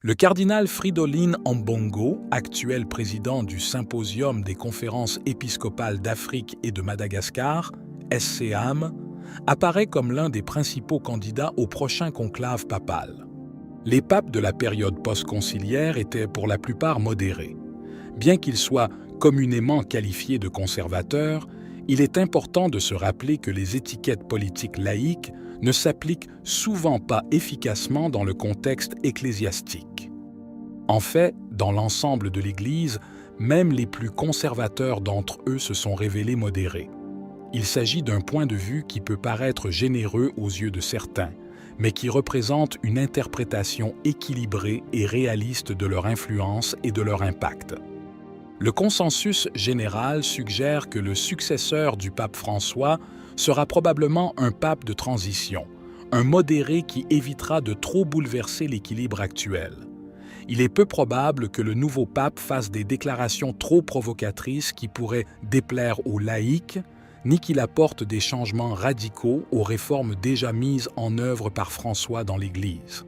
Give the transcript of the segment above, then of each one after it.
Le cardinal Fridolin Ambongo, actuel président du Symposium des conférences épiscopales d'Afrique et de Madagascar, SCAM, apparaît comme l'un des principaux candidats au prochain conclave papal. Les papes de la période post-conciliaire étaient pour la plupart modérés. Bien qu'ils soient communément qualifiés de conservateurs, il est important de se rappeler que les étiquettes politiques laïques ne s'appliquent souvent pas efficacement dans le contexte ecclésiastique. En fait, dans l'ensemble de l'Église, même les plus conservateurs d'entre eux se sont révélés modérés. Il s'agit d'un point de vue qui peut paraître généreux aux yeux de certains, mais qui représente une interprétation équilibrée et réaliste de leur influence et de leur impact. Le consensus général suggère que le successeur du pape François sera probablement un pape de transition, un modéré qui évitera de trop bouleverser l'équilibre actuel. Il est peu probable que le nouveau pape fasse des déclarations trop provocatrices qui pourraient déplaire aux laïcs, ni qu'il apporte des changements radicaux aux réformes déjà mises en œuvre par François dans l'Église.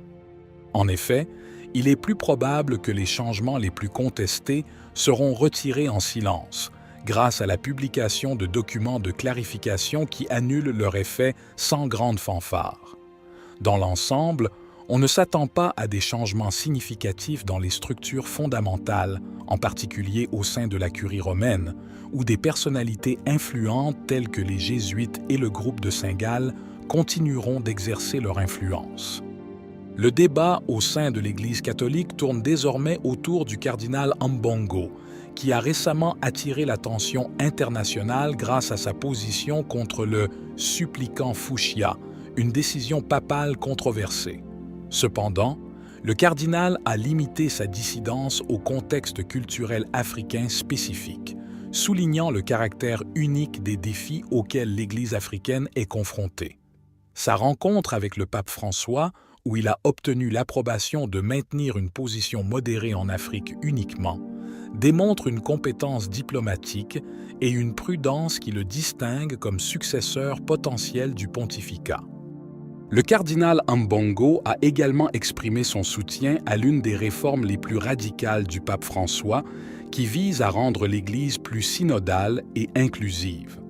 En effet, il est plus probable que les changements les plus contestés seront retirés en silence, grâce à la publication de documents de clarification qui annulent leur effet sans grande fanfare. Dans l'ensemble, on ne s'attend pas à des changements significatifs dans les structures fondamentales, en particulier au sein de la Curie romaine, où des personnalités influentes telles que les Jésuites et le groupe de Saint-Gall continueront d'exercer leur influence. Le débat au sein de l'Église catholique tourne désormais autour du cardinal Ambongo, qui a récemment attiré l'attention internationale grâce à sa position contre le supplicant Fuchsia, une décision papale controversée. Cependant, le cardinal a limité sa dissidence au contexte culturel africain spécifique, soulignant le caractère unique des défis auxquels l'Église africaine est confrontée. Sa rencontre avec le pape François, où il a obtenu l'approbation de maintenir une position modérée en Afrique uniquement, démontre une compétence diplomatique et une prudence qui le distinguent comme successeur potentiel du pontificat. Le cardinal Ambongo a également exprimé son soutien à l'une des réformes les plus radicales du pape François, qui vise à rendre l'Église plus synodale et inclusive.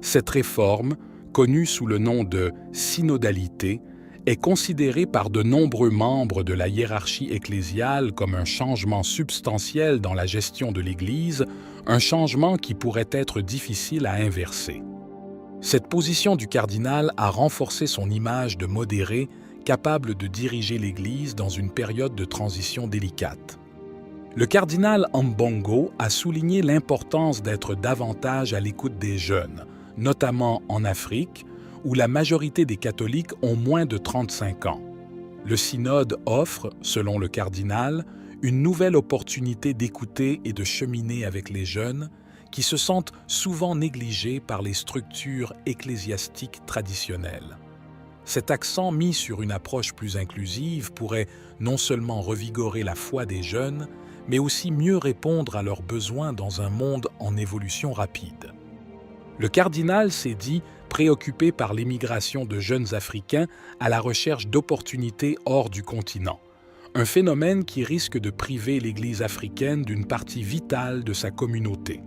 Cette réforme, connue sous le nom de synodalité, est considérée par de nombreux membres de la hiérarchie ecclésiale comme un changement substantiel dans la gestion de l'Église, un changement qui pourrait être difficile à inverser. Cette position du cardinal a renforcé son image de modéré, capable de diriger l'Église dans une période de transition délicate. Le cardinal Ambongo a souligné l'importance d'être davantage à l'écoute des jeunes, notamment en Afrique, où la majorité des catholiques ont moins de 35 ans. Le synode offre, selon le cardinal, une nouvelle opportunité d'écouter et de cheminer avec les jeunes, qui se sentent souvent négligés par les structures ecclésiastiques traditionnelles. Cet accent mis sur une approche plus inclusive pourrait non seulement revigorer la foi des jeunes, mais aussi mieux répondre à leurs besoins dans un monde en évolution rapide. Le cardinal s'est dit préoccupé par l'émigration de jeunes Africains à la recherche d'opportunités hors du continent, un phénomène qui risque de priver l'Église africaine d'une partie vitale de sa communauté.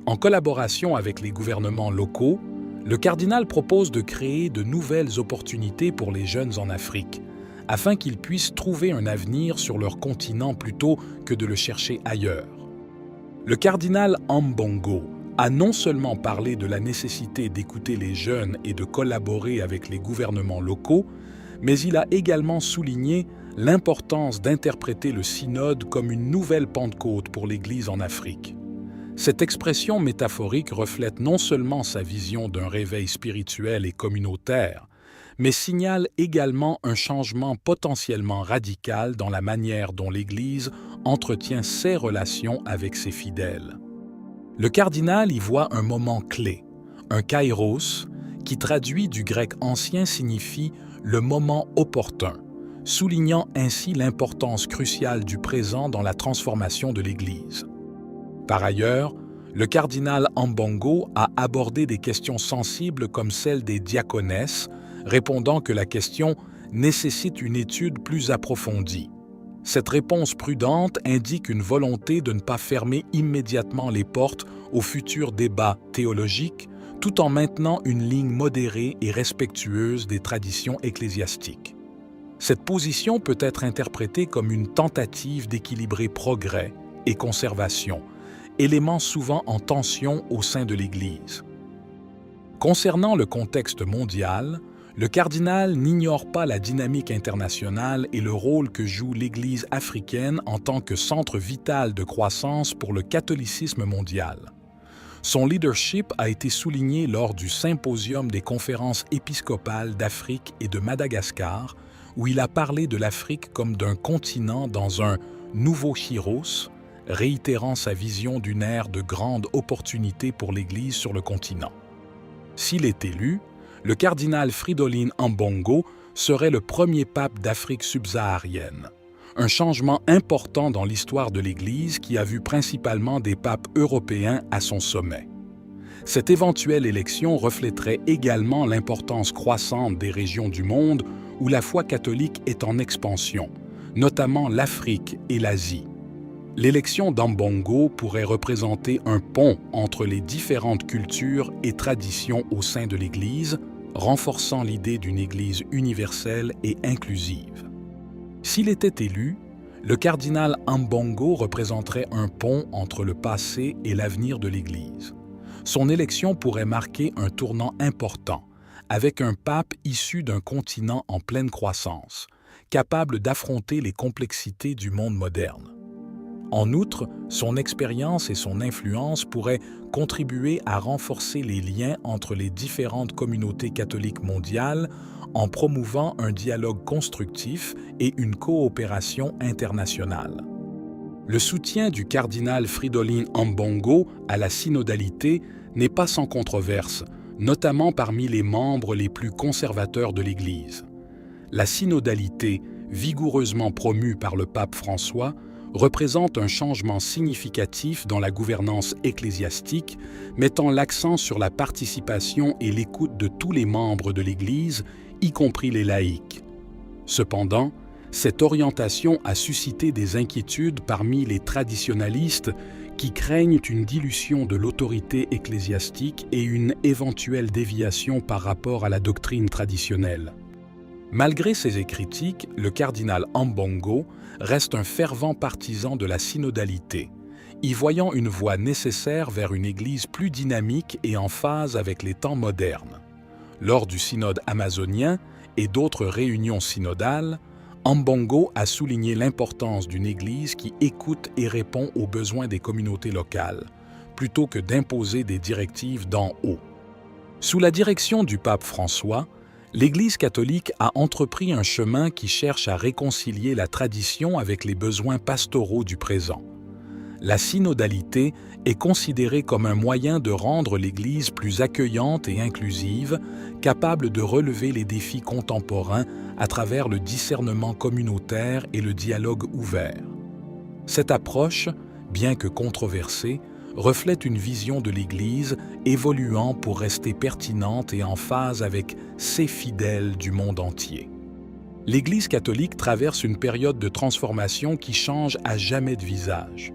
En collaboration avec les gouvernements locaux, le cardinal propose de créer de nouvelles opportunités pour les jeunes en Afrique, afin qu'ils puissent trouver un avenir sur leur continent plutôt que de le chercher ailleurs. Le cardinal Ambongo a non seulement parlé de la nécessité d'écouter les jeunes et de collaborer avec les gouvernements locaux, mais il a également souligné l'importance d'interpréter le synode comme une nouvelle Pentecôte pour l'Église en Afrique. Cette expression métaphorique reflète non seulement sa vision d'un réveil spirituel et communautaire, mais signale également un changement potentiellement radical dans la manière dont l'Église entretient ses relations avec ses fidèles. Le cardinal y voit un moment clé, un kairos, qui traduit du grec ancien signifie « le moment opportun », soulignant ainsi l'importance cruciale du présent dans la transformation de l'Église. Par ailleurs, le cardinal Ambongo a abordé des questions sensibles comme celle des diaconesses, répondant que la question nécessite une étude plus approfondie. Cette réponse prudente indique une volonté de ne pas fermer immédiatement les portes aux futurs débats théologiques, tout en maintenant une ligne modérée et respectueuse des traditions ecclésiastiques. Cette position peut être interprétée comme une tentative d'équilibrer progrès et conservation, éléments souvent en tension au sein de l'Église. Concernant le contexte mondial, le cardinal n'ignore pas la dynamique internationale et le rôle que joue l'Église africaine en tant que centre vital de croissance pour le catholicisme mondial. Son leadership a été souligné lors du Symposium des conférences épiscopales d'Afrique et de Madagascar, où il a parlé de l'Afrique comme d'un continent dans un « nouveau Chiros », réitérant sa vision d'une ère de grande opportunité pour l'Église sur le continent. S'il est élu, le cardinal Fridolin Ambongo serait le premier pape d'Afrique subsaharienne. Un changement important dans l'histoire de l'Église qui a vu principalement des papes européens à son sommet. Cette éventuelle élection reflèterait également l'importance croissante des régions du monde où la foi catholique est en expansion, notamment l'Afrique et l'Asie. L'élection d'Ambongo pourrait représenter un pont entre les différentes cultures et traditions au sein de l'Église, renforçant l'idée d'une Église universelle et inclusive. S'il était élu, le cardinal Ambongo représenterait un pont entre le passé et l'avenir de l'Église. Son élection pourrait marquer un tournant important, avec un pape issu d'un continent en pleine croissance, capable d'affronter les complexités du monde moderne. En outre, son expérience et son influence pourraient contribuer à renforcer les liens entre les différentes communautés catholiques mondiales en promouvant un dialogue constructif et une coopération internationale. Le soutien du cardinal Fridolin Ambongo à la synodalité n'est pas sans controverse, notamment parmi les membres les plus conservateurs de l'Église. La synodalité, vigoureusement promue par le pape François, représente un changement significatif dans la gouvernance ecclésiastique, mettant l'accent sur la participation et l'écoute de tous les membres de l'Église, y compris les laïcs. Cependant, cette orientation a suscité des inquiétudes parmi les traditionalistes qui craignent une dilution de l'autorité ecclésiastique et une éventuelle déviation par rapport à la doctrine traditionnelle. Malgré ces critiques, le cardinal Ambongo reste un fervent partisan de la synodalité, y voyant une voie nécessaire vers une Église plus dynamique et en phase avec les temps modernes. Lors du synode amazonien et d'autres réunions synodales, Ambongo a souligné l'importance d'une Église qui écoute et répond aux besoins des communautés locales, plutôt que d'imposer des directives d'en haut. Sous la direction du pape François, l'Église catholique a entrepris un chemin qui cherche à réconcilier la tradition avec les besoins pastoraux du présent. La synodalité est considérée comme un moyen de rendre l'Église plus accueillante et inclusive, capable de relever les défis contemporains à travers le discernement communautaire et le dialogue ouvert. Cette approche, bien que controversée, reflète une vision de l'Église évoluant pour rester pertinente et en phase avec ses fidèles du monde entier. L'Église catholique traverse une période de transformation qui change à jamais de visage.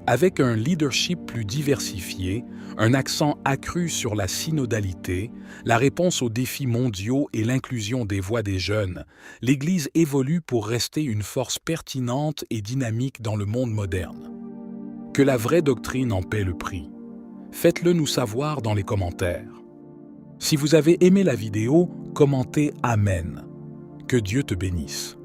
Avec un leadership plus diversifié, un accent accru sur la synodalité, la réponse aux défis mondiaux et l'inclusion des voix des jeunes, l'Église évolue pour rester une force pertinente et dynamique dans le monde moderne. Que la vraie doctrine en paie le prix. Faites-le nous savoir dans les commentaires. Si vous avez aimé la vidéo, commentez Amen. Que Dieu te bénisse.